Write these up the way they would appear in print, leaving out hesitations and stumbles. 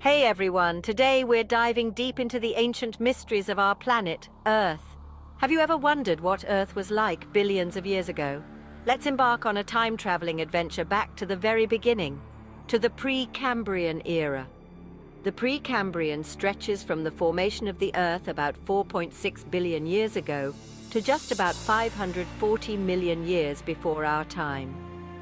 Hey everyone, today we're diving deep into the ancient mysteries of our planet, Earth. Have you ever wondered what Earth was like billions of years ago? Let's embark on a time-traveling adventure back to the very beginning, to the Precambrian era. The Precambrian stretches from the formation of the Earth about 4.6 billion years ago to just about 540 million years before our time.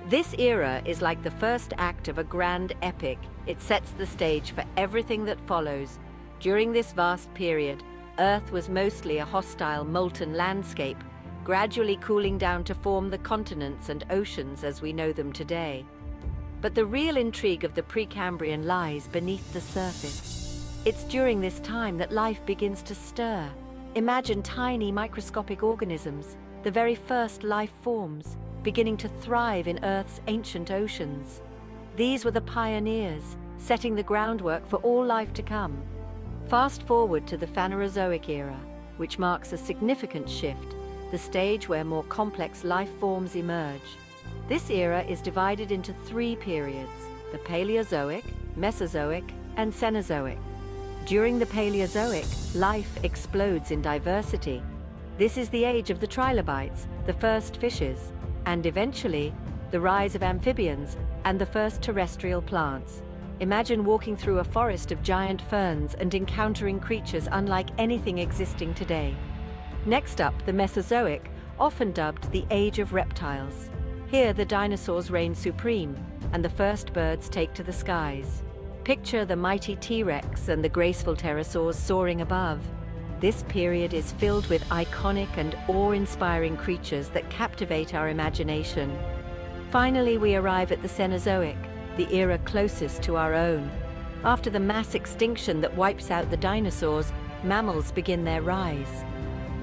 This era is like the first act of a grand epic. It sets the stage for everything that follows. During this vast period, Earth was mostly a hostile, molten landscape, gradually cooling down to form the continents and oceans as we know them today. But the real intrigue of the Precambrian lies beneath the surface. It's during this time that life begins to stir. Imagine tiny microscopic organisms, the very first life forms, beginning to thrive in Earth's ancient oceans. These were the pioneers, setting the groundwork for all life to come. Fast forward to the Phanerozoic era, which marks a significant shift, the stage where more complex life forms emerge. This era is divided into three periods: the Paleozoic, Mesozoic, and Cenozoic. During the Paleozoic, life explodes in diversity. This is the age of the trilobites, the first fishes, and eventually, the rise of amphibians and the first terrestrial plants. Imagine walking through a forest of giant ferns and encountering creatures unlike anything existing today. Next up, the Mesozoic, often dubbed the Age of Reptiles. Here, the dinosaurs reign supreme, and the first birds take to the skies. Picture the mighty T-Rex and the graceful pterosaurs soaring above. This period is filled with iconic and awe-inspiring creatures that captivate our imagination. Finally, we arrive at the Cenozoic, the era closest to our own. After the mass extinction that wipes out the dinosaurs, mammals begin their rise.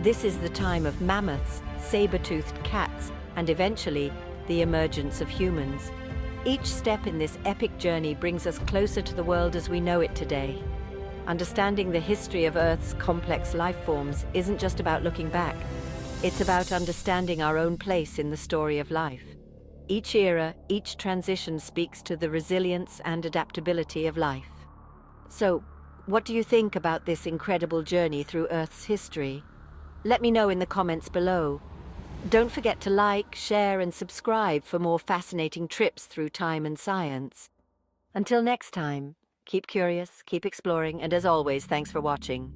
This is the time of mammoths, saber-toothed cats, and eventually, the emergence of humans. Each step in this epic journey brings us closer to the world as we know it today. Understanding the history of Earth's complex life forms isn't just about looking back. It's about understanding our own place in the story of life. Each era, each transition speaks to the resilience and adaptability of life. So, what do you think about this incredible journey through Earth's history? Let me know in the comments below. Don't forget to like, share, and subscribe for more fascinating trips through time and science. Until next time, keep curious, keep exploring, and as always, thanks for watching.